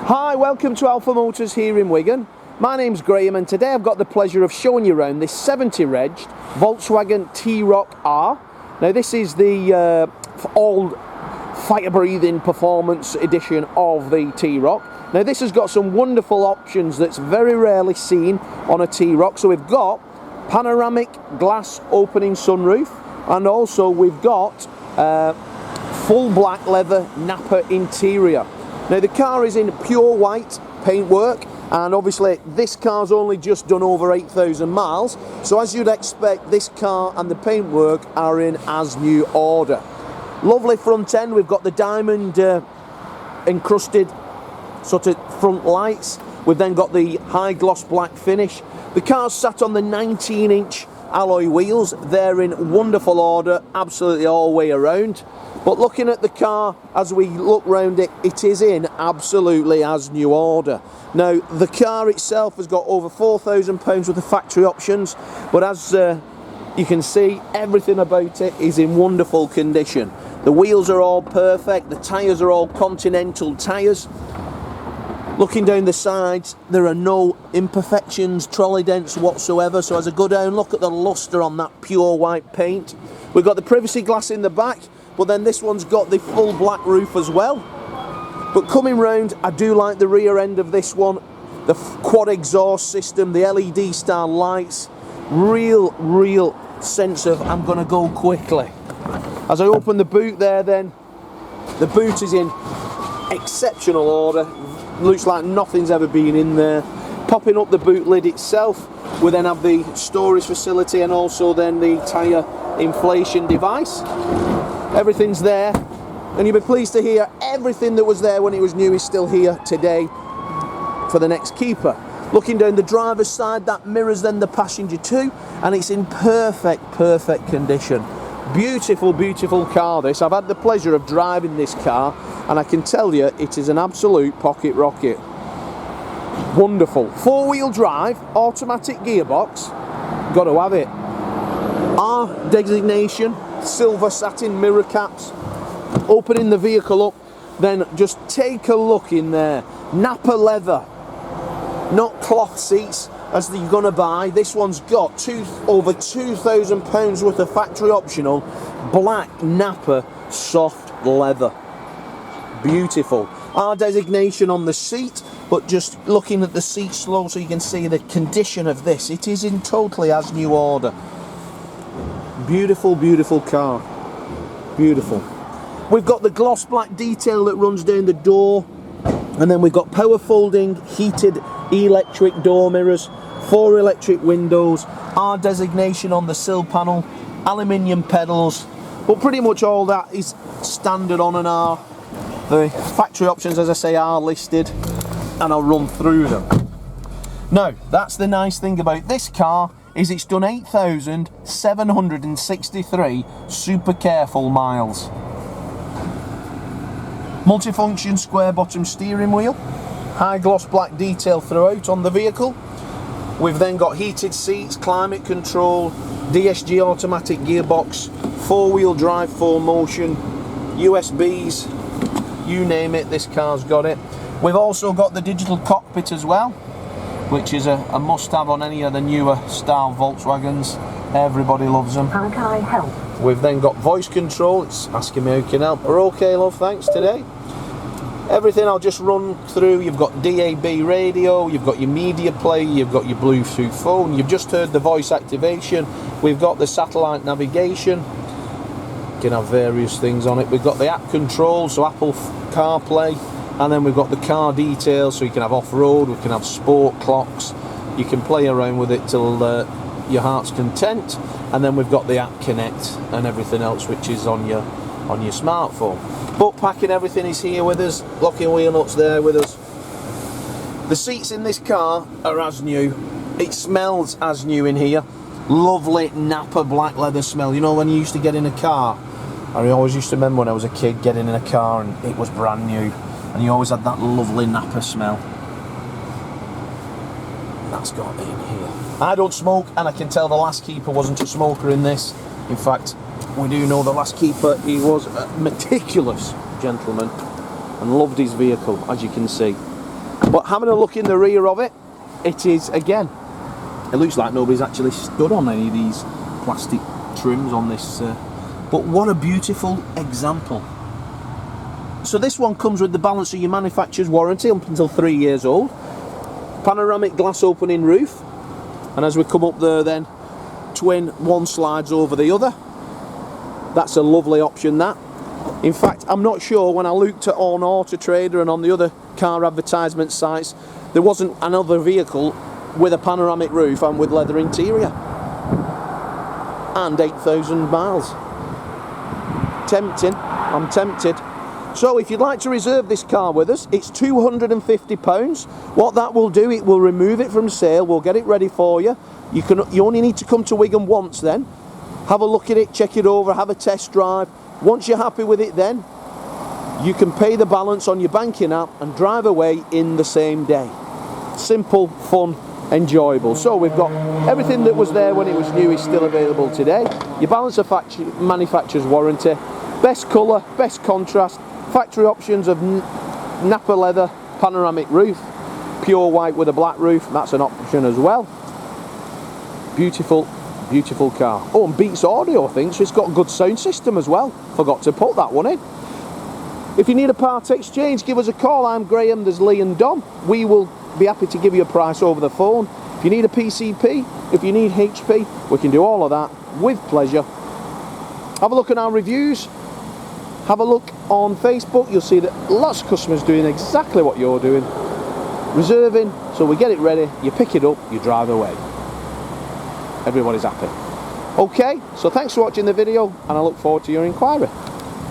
Hi, welcome to Alpha Motors here in Wigan. My name's Graham and today I've got the pleasure of showing you around this 70-regged Volkswagen T-Roc R. Now this is the old fire-breathing performance edition of the T-Roc. Now this has got some wonderful options that's very rarely seen on a T-Roc. So we've got panoramic glass opening sunroof, and also we've got full black leather Nappa interior. Now the car is in pure white paintwork, and obviously this car's only just done over 8,000 miles, so as you'd expect, this car and the paintwork are in as new order. Lovely front end, we've got the diamond encrusted sort of front lights. We've then got the high gloss black finish. The car's sat on the 19-inch alloy wheels. They're in wonderful order, absolutely all the way around. But looking at the car as we look round it, it is in absolutely as new order. Now the car itself has got over £4,000 worth of factory options, but as you can see, everything about it is in wonderful condition. The wheels are all perfect, the tyres are all Continental tyres. Looking down the sides, there are no imperfections, trolley dents whatsoever, so as I go down, look at the lustre on that pure white paint. We've got the privacy glass in the back, but then this one's got the full black roof as well. But coming round, I do like the rear end of this one, the quad exhaust system, the LED style lights, real sense of I'm gonna go quickly. As I open the boot there then, the boot is in exceptional order, looks like nothing's ever been in there. Popping up the boot lid itself, we then have the storage facility and also then the tyre inflation device. Everything's there, and you'll be pleased to hear everything that was there when it was new is still here today for the next keeper. Looking down the driver's side, that mirrors then the passenger too, and it's in perfect condition. Beautiful car this. I've had the pleasure of driving this car, and I can tell you it is an absolute pocket rocket. Wonderful. Four-wheel drive, automatic gearbox, got to have it. R designation, silver satin mirror caps. Opening the vehicle up, then just take a look in there. Nappa leather, not cloth seats as you're gonna buy. This one's got over £2,000 worth of factory optional black Nappa soft leather. Beautiful. R designation on the seat, but just looking at the seat slow so you can see the condition of this, it is in totally as new order. Beautiful car. Beautiful. We've got the gloss black detail that runs down the door, and then we've got power folding heated electric door mirrors, 4 electric windows, R designation on the sill panel, aluminium pedals, but pretty much all that is standard on an R. The factory options, as I say, are listed, and I'll run through them. Now, that's the nice thing about this car, is it's done 8,763 super careful miles. Multifunction square bottom steering wheel, high gloss black detail throughout on the vehicle. We've then got heated seats, climate control, DSG automatic gearbox, 4-wheel drive 4MOTION, USBs, you name it, this car's got it. We've also got the digital cockpit as well, which is a must-have on any of the newer style Volkswagens. Everybody loves them. How can I help? We've then got voice control. It's asking me who can help. We're okay, love, thanks today. Everything I'll just run through. You've got DAB radio, you've got your media player, you've got your Bluetooth phone, you've just heard the voice activation. We've got the satellite navigation. You can have various things on it. We've got the app control, so Apple CarPlay. And then we've got the car details, so you can have off-road, we can have sport clocks, you can play around with it till your heart's content. And then we've got the app connect and everything else which is on your smartphone. Butt packing, everything is here with us, locking wheel nuts there with us. The seats in this car are as new, it smells as new in here. Lovely Nappa black leather smell. You know when you used to get in a car, I always used to remember when I was a kid getting in a car and it was brand new. And you always had that lovely Nappa smell. That's got it in here. I don't smoke, and I can tell the last keeper wasn't a smoker in this. In fact, we do know the last keeper, he was a meticulous gentleman and loved his vehicle, as you can see. But having a look in the rear of it, it is, again, it looks like nobody's actually stood on any of these plastic trims on this. But what a beautiful example. So this one comes with the balance of your manufacturer's warranty up until 3 years old. Panoramic glass opening roof. And as we come up there then, twin, one slides over the other. That's a lovely option, that. In fact, I'm not sure, when I looked at on Auto Trader and on the other car advertisement sites, there wasn't another vehicle with a panoramic roof and with leather interior. And 8,000 miles. Tempting, I'm tempted. So if you'd like to reserve this car with us, it's £250. What that will do, it will remove it from sale, we'll get it ready for you. You only need to come to Wigan once then, have a look at it, check it over, have a test drive. Once you're happy with it then, you can pay the balance on your banking app and drive away in the same day. Simple, fun, enjoyable. So we've got everything that was there when it was new is still available today. Your balance of manufacturer's warranty, best colour, best contrast, factory options of Nappa leather, panoramic roof, pure white with a black roof, that's an option as well. Beautiful, beautiful car. Oh, and Beats audio, I think, so it's got a good sound system as well. Forgot to put that one in. If you need a part exchange, give us a call. I'm Graham, there's Lee and Dom. We will be happy to give you a price over the phone. If you need a PCP, if you need HP, we can do all of that with pleasure. Have a look at our reviews. Have a look on Facebook. You'll see that lots of customers doing exactly what you're doing. Reserving, so we get it ready, you pick it up, you drive away. Everybody's happy. Okay, so thanks for watching the video and I look forward to your inquiry.